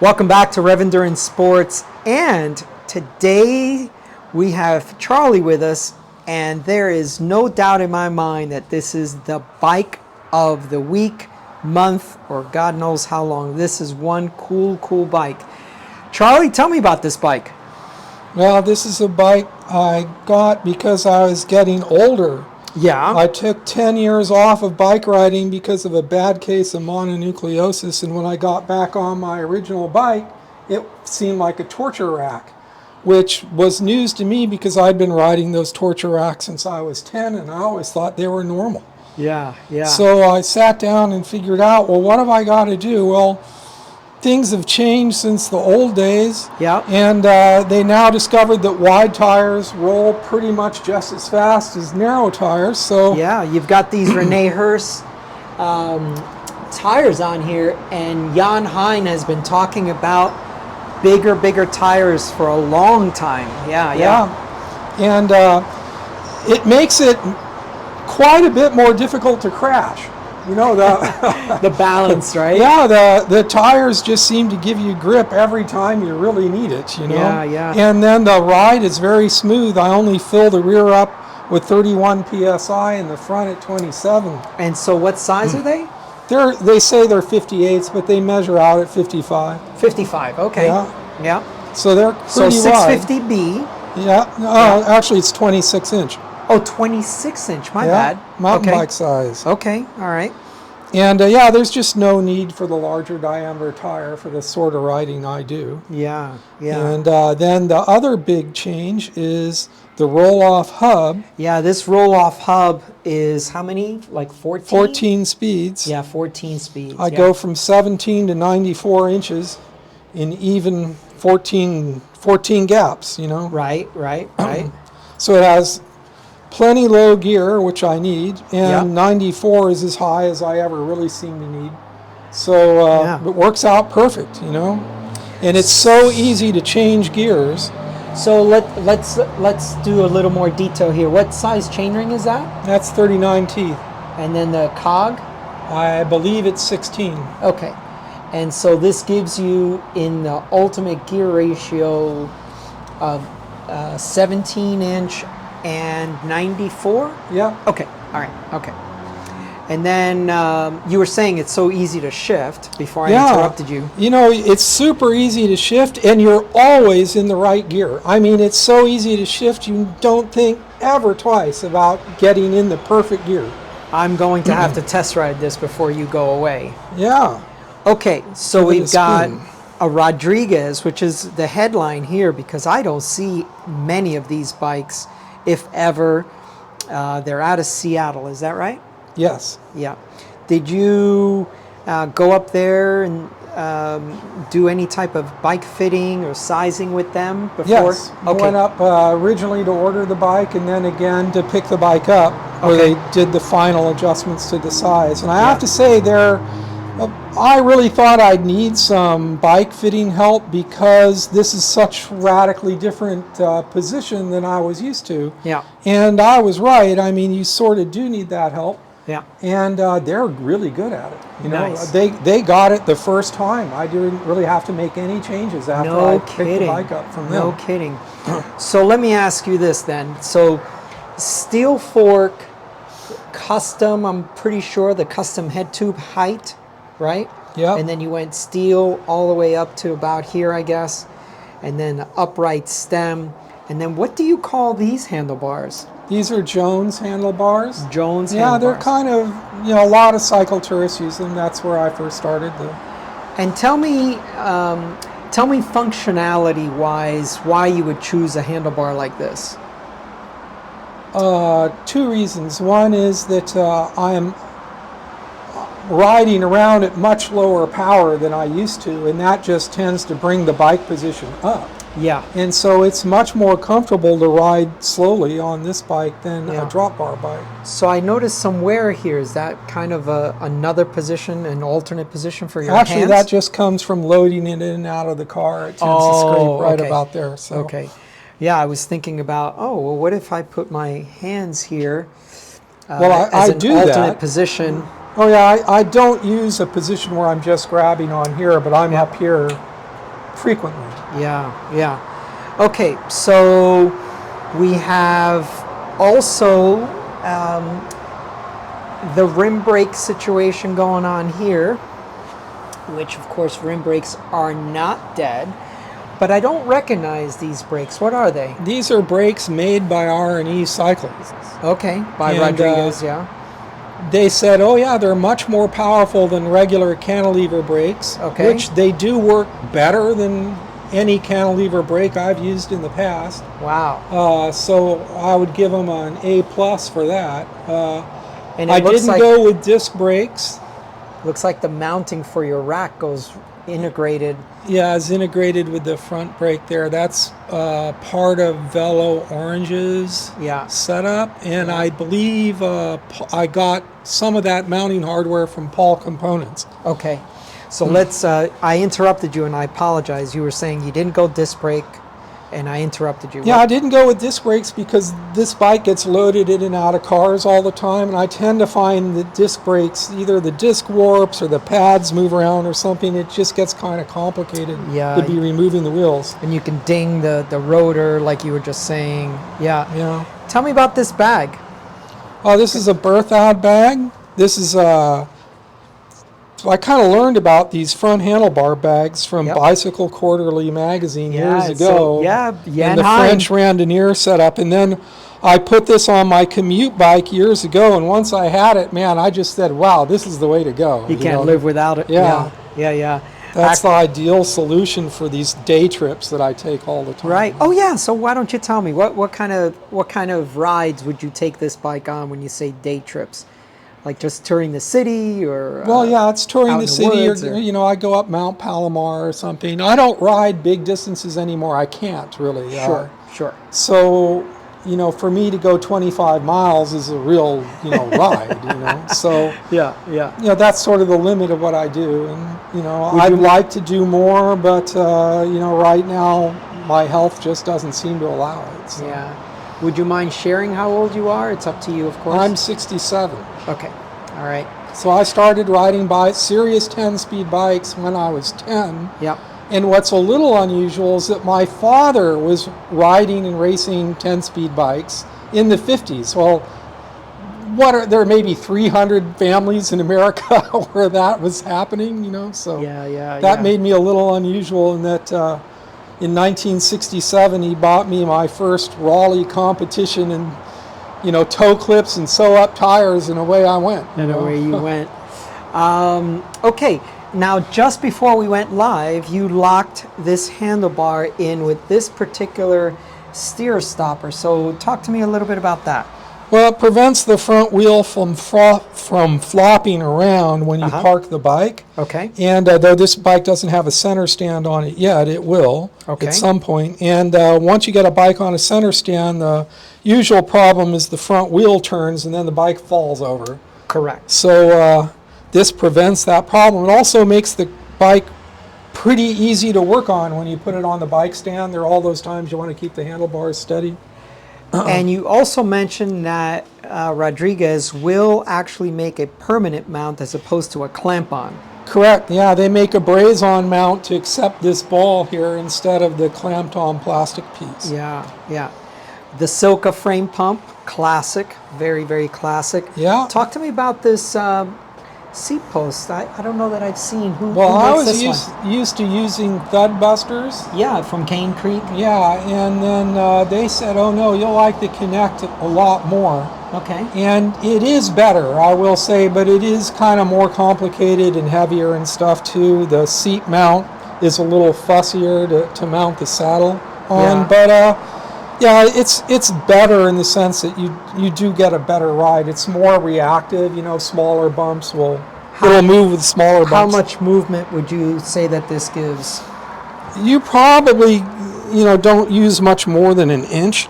Welcome back to Rev Endurance Sports, and today we have Charlie with us, and there is no doubt in my mind that this is the bike of the week, month, or God knows how long. This is one cool bike. Charlie, tell me about this bike. Well, this is a bike I got because I was getting older. Yeah. I took 10 years off of bike riding because of a bad case of mononucleosis, and when I got back on my original bike, it seemed like a torture rack, which was news to me because I'd been riding those torture racks since I was 10, and I always thought they were normal. Yeah. So I sat down and figured out, well, what have I got to do? Well, things have changed since the old days. Yeah. And they now discovered that wide tires roll pretty much just as fast as narrow tires. So yeah, you've got these Rene Hurst tires on here, and Jan Hein has been talking about bigger tires for a long time. Yeah. And it makes it quite a bit more difficult to crash. You know, the balance, right? Yeah, the tires just seem to give you grip every time you really need it, you know? Yeah. And then the ride is very smooth. I only fill the rear up with 31 PSI and the front at 27. And so what size are they? They say they're 58s, but they measure out at 55. 55, okay. Yeah. So they're pretty so 650B. Yeah. Actually, it's 26-inch. Oh, 26-inch, my bad. Mountain bike size. Okay, all right. And there's just no need for the larger diameter tire for the sort of riding I do. Yeah. And then the other big change is the Rolloff hub. Yeah, this Rolloff hub is how many? Like 14? 14 speeds. Yeah, 14 speeds. I go from 17 to 94 inches in even 14 gaps, you know? Right. So it has plenty low gear, which I need, and 94 is as high as I ever really seem to need. So it works out perfect, you know. And it's so easy to change gears. So let's do a little more detail here. What size chainring is that? That's 39 teeth. And then the cog? I believe it's 16. Okay. And so this gives you in the ultimate gear ratio of 17-inch and 94? Yeah. Okay. All right. Okay. And then you were saying it's so easy to shift before I interrupted you. You know, it's super easy to shift, and you're always in the right gear. I mean, it's so easy to shift, you don't think ever twice about getting in the perfect gear. I'm going to have to test ride this before you go away. Yeah. Okay. So we've got a Rodriguez, which is the headline here because I don't see many of these bikes. If ever. They're out of Seattle, is that right? Yes. Yeah. Did you go up there and do any type of bike fitting or sizing with them before? Yes. Okay. I went up originally to order the bike and then again to pick the bike up where they did the final adjustments to the size. And I have to say I really thought I'd need some bike fitting help because this is such radically different position than I was used to. Yeah. And I was right. I mean, you sort of do need that help. Yeah. And they're really good at it. You know, nice. They got it the first time. I didn't really have to make any changes after I picked the bike up from them. No kidding. So let me ask you this then. So steel fork, custom, I'm pretty sure the custom head tube height, right? Yeah. And then you went steel all the way up to about here, I guess. And then the upright stem. And then what do you call these handlebars? These are Jones handlebars. Jones handlebars. Yeah, they're kind of, you know, a lot of cycle tourists use them. That's where I first started. And tell me functionality-wise why you would choose a handlebar like this. Two reasons. One is that I am riding around at much lower power than I used to, and that just tends to bring the bike position up. Yeah. And so it's much more comfortable to ride slowly on this bike than a drop bar bike. So I noticed some wear here. Is that kind of another position, an alternate position for your hands? Actually, that just comes from loading it in and out of the car. It tends to scrape right about there. So. Okay. Yeah, I was thinking about, well, what if I put my hands here as an alternate position? Oh yeah, I don't use a position where I'm just grabbing on here, but I'm up here frequently. Yeah, yeah. Okay, so we have also the rim brake situation going on here, which of course rim brakes are not dead, but I don't recognize these brakes. What are they? These are brakes made by R&E cyclists. Okay, by And, Rodriguez, yeah. They said, oh yeah, they're much more powerful than regular cantilever brakes, Okay. which they do work better than any cantilever brake I've used in the past. Wow. So I would give them an A+ for that. And it I looks didn't like, go with disc brakes. looks like the mounting for your rack goes integrated. Yeah, it's integrated with the front brake there. That's part of Velo Orange's Yeah. setup, and I believe I got some of that mounting hardware from Paul Components. Okay. So let's, I interrupted you and I apologize. You were saying you didn't go disc brake and I interrupted you. Yeah, I didn't go with disc brakes because this bike gets loaded in and out of cars all the time, and I tend to find that disc brakes, either the disc warps or the pads move around or something. It just gets kind of complicated to be removing the wheels. And you can ding the rotor like you were just saying. Yeah. Yeah. Tell me about this bag. Oh, this is a birth out bag. This is so I kind of learned about these front handlebar bags from Bicycle Quarterly magazine years ago. And the French randonnier setup. And then I put this on my commute bike years ago, and once I had it, man, I just said, wow, this is the way to go. You can't live without it. Yeah. Yeah. That's the ideal solution for these day trips that I take all the time. Right. Oh yeah. So why don't you tell me what kind of rides would you take this bike on when you say day trips? Like just touring the city, or well, yeah, it's touring the city, or I go up Mount Palomar or something. I don't ride big distances anymore. I can't really. Sure. So, for me to go 25 miles is a real, ride. So yeah. That's sort of the limit of what I do, and I'd like to do more, but right now my health just doesn't seem to allow it. So. Yeah. Would you mind sharing how old you are? It's up to you, of course. I'm 67. Okay. All right. So I started riding serious 10-speed bikes when I was 10. Yep. And what's a little unusual is that my father was riding and racing 10-speed bikes in the 50s. Well, there may be 300 families in America where that was happening, so that made me a little unusual in that in 1967 he bought me my first Raleigh competition, and toe clips and sew up tires, and away I went. And away you went. Okay, now just before we went live, you locked this handlebar in with this particular SteerStopper. So talk to me a little bit about that. Well, it prevents the front wheel from flopping around when you park the bike. Okay. And though this bike doesn't have a center stand on it yet, it will at some point. And once you get a bike on a center stand, the usual problem is the front wheel turns and then the bike falls over. Correct. So this prevents that problem. It also makes the bike pretty easy to work on when you put it on the bike stand. There are all those times you want to keep the handlebars steady. And you also mentioned that Rodriguez will actually make a permanent mount as opposed to a clamp-on. Correct. Yeah, they make a braze-on mount to accept this ball here instead of the clamped-on plastic piece. Yeah. The Silca frame pump, classic, very, very classic. Yeah. Talk to me about this seat post. I don't know that I've seen who I makes was this one. used to using Thud Busters. Yeah, from Cane Creek. Yeah, and then they said, oh no, you'll like the Connect a lot more. Okay. And it is better, I will say, but it is kind of more complicated and heavier and stuff too. The seat mount is a little fussier to mount the saddle on, but it's better in the sense that you do get a better ride. It's more reactive, smaller bumps it'll move with smaller bumps. How much movement would you say that this gives? You probably, don't use much more than an inch.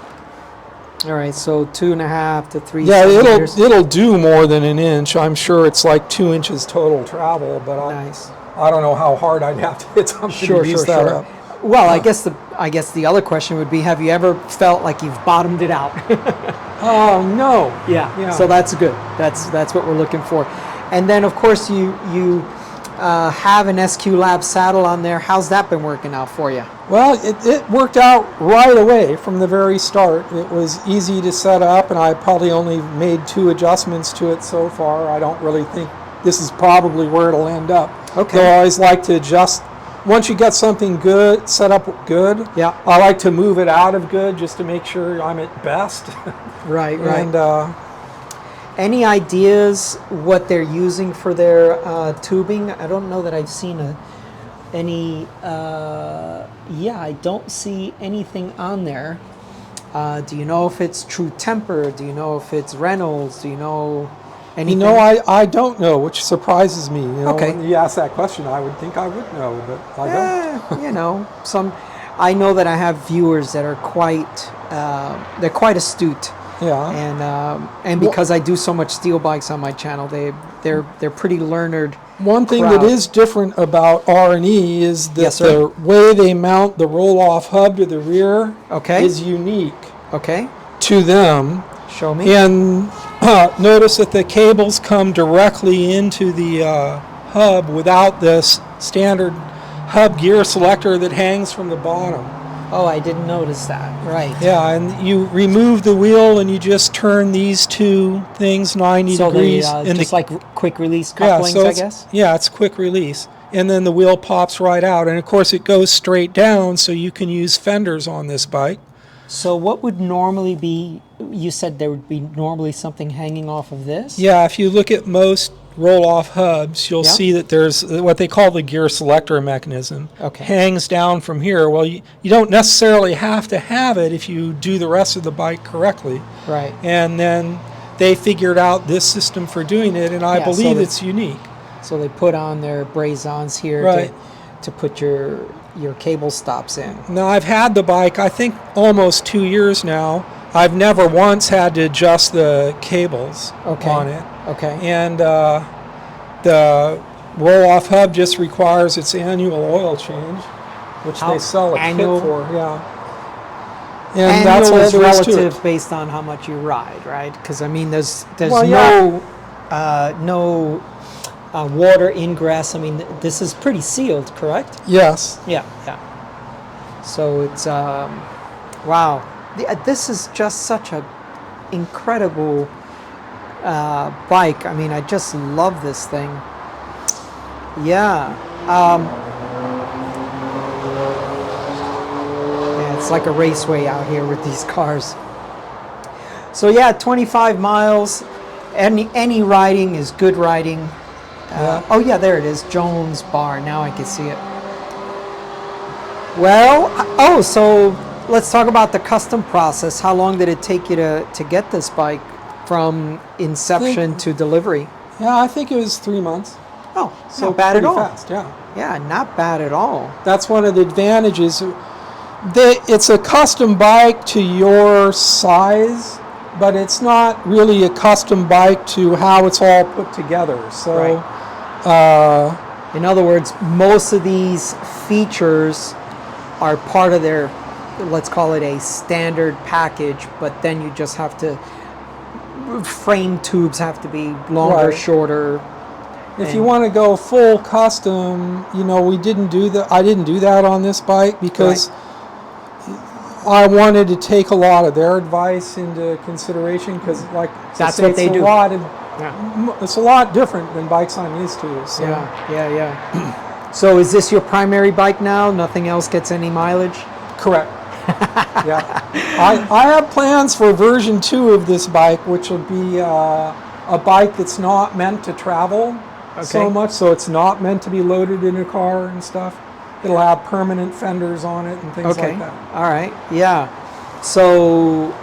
All right, so 2.5 to 3 Yeah, centimeters. it'll do more than an inch. I'm sure it's like 2 inches total travel, but I don't know how hard I'd have to hit something to use that up. Well, I guess the other question would be, have you ever felt like you've bottomed it out? Oh no. Yeah. So that's good. That's what we're looking for. And then of course you have an SQ Lab saddle on there. How's that been working out for you? Well, it worked out right away from the very start. It was easy to set up, and I probably only made 2 adjustments to it so far. I don't really think this is probably where it'll end up. Okay. Though I always like to adjust. Once you get something good, set up good, Yeah. I like to move it out of good just to make sure I'm at best. Right, right. And Any ideas what they're using for their tubing? I don't know that I've seen any. Yeah, I don't see anything on there. Do you know if it's True Temper? Do you know if it's Reynolds? Do you know anything? you know, I don't know, which surprises me. You know, Okay. when you ask that question, I would think I would know, but I don't. You know, I know that I have viewers that are they're quite astute. Yeah. And because I do so much steel bikes on my channel, they're pretty learned. One thing crowd. that is different about R&E is that Yes, sir. the way they mount the roll-off hub to the rear Okay. is unique Okay, to them. show me. And notice that the cables come directly into the hub without this standard hub gear selector that hangs from the bottom. Oh, I didn't notice that. Right. Yeah, and you remove the wheel and you just turn these 2 things 90 So degrees. they and just the, like quick release couplings, I guess. Yeah, it's quick release. And then the wheel pops right out. And of course it goes straight down, so you can use fenders on this bike. So what would normally be? You said there would be normally something hanging off of this. Yeah, if you look at most roll-off hubs, you'll Yeah. see that there's what they call the gear selector mechanism. Okay. Hangs down from here. Well, you don't necessarily have to have it if you do the rest of the bike correctly. Right. And then they figured out this system for doing it, and I Yeah, so believe the- it's unique. So they put on their braze-ons here Right. to put your cable stops in. Now, I've had the bike, I think, almost 2 years now. I've never once had to adjust the cables Okay. on it. Okay. And the roll-off hub just requires its annual oil change, which How- they sell a annual- kit for. Yeah. And And that's all is there is to relative it. based on how much you ride, right? Because I mean, there's Well, yeah. no water ingress. I mean, this is pretty sealed, correct? Yes. Yeah, yeah. So it's wow. This is just such a incredible bike. I mean, I just love this thing. Yeah. Yeah, it's like a raceway out here with these cars. So yeah, 25 miles. Any riding is good riding. Oh yeah, there it is, Jones Bar. Now I can see it. Well, so let's talk about the custom process. How long did it take you to get this bike from inception to delivery? Yeah, I think it was 3 months. Oh, So not bad at pretty all. fast, yeah. Yeah, not bad at all. That's one of the advantages. It's a custom bike to your size, but it's not really a custom bike to how it's all put together. So, In other words, most of these features are part of their, let's call it a standard package, but then you just have to, frame tubes have to be longer, Right. shorter. if you want to go full custom, I didn't do that on this bike because I wanted to take a lot of their advice into consideration because, like, That's what they do. It's a lot different than bikes I'm used to. So. Yeah. So is this your primary bike now? Nothing else gets any mileage? Correct. Yeah. I have plans for version 2 of this bike, which will be a bike that's not meant to travel so much, so it's not meant to be loaded in a car and stuff. It'll have permanent fenders on it and things like that. All right. Yeah. So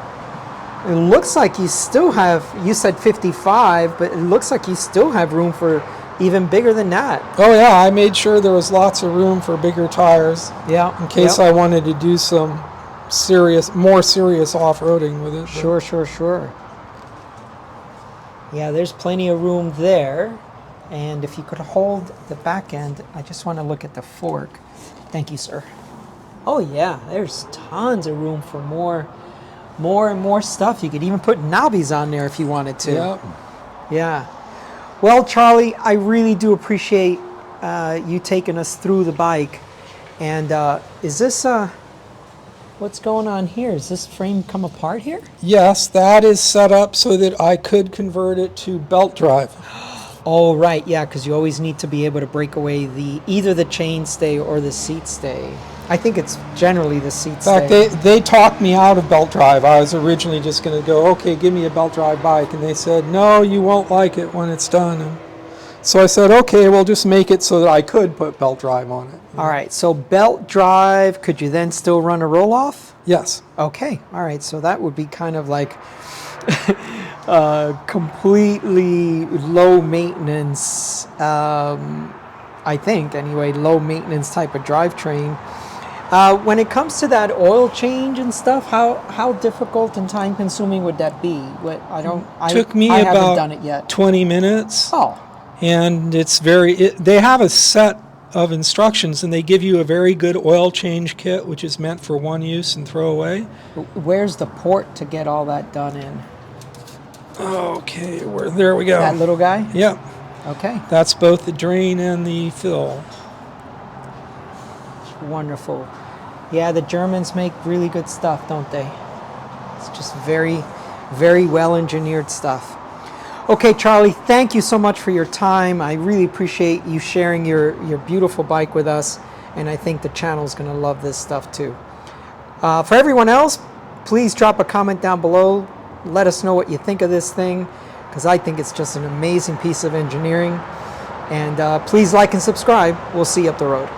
it looks like you still have, you said 55, but it looks like you still have room for even bigger than that. Oh yeah, I made sure there was lots of room for bigger tires Yeah. in case I wanted to do some more serious off-roading with it. but- Sure. Yeah, there's plenty of room there. And if you could hold the back end, I just want to look at the fork. Thank you, sir. Oh yeah, there's tons of room for more and more stuff. You could even put knobbies on there if you wanted to. Yeah. Yeah. Well, Charlie, I really do appreciate you taking us through the bike. And is this, what's going on here? Is this frame come apart here? Yes, that is set up so that I could convert it to belt drive. Oh, right, yeah, because you always need to be able to break away either the chain stay or the seat stay. I think it's generally the seat stay. In fact, they talked me out of belt drive. I was originally just going to go, okay, give me a belt drive bike. And they said, no, you won't like it when it's done. And so I said, okay, we'll just make it so that I could put belt drive on it. All right, so belt drive, could you then still run a roll-off? Yes. Okay, all right, so that would be kind of like completely low maintenance, I think anyway, low maintenance type of drivetrain. When it comes to that oil change and stuff, how difficult and time consuming would that be? Took me I haven't about done it yet. 20 minutes. Oh, And it's they have a set of instructions, and they give you a very good oil change kit, which is meant for one use and throw away. where's the port to get all that done in? Okay, there we go. That little guy? Yep. Okay, That's both the drain and the fill. wonderful. Yeah, the Germans make really good stuff, don't they? It's just very, very well engineered stuff. Okay, Charlie, thank you so much for your time. I really appreciate you sharing your beautiful bike with us, and I think the channel's going to love this stuff too. For everyone else, please drop a comment down below. Let us know what you think of this thing, because I think it's just an amazing piece of engineering. And please like and subscribe. We'll see you up the road.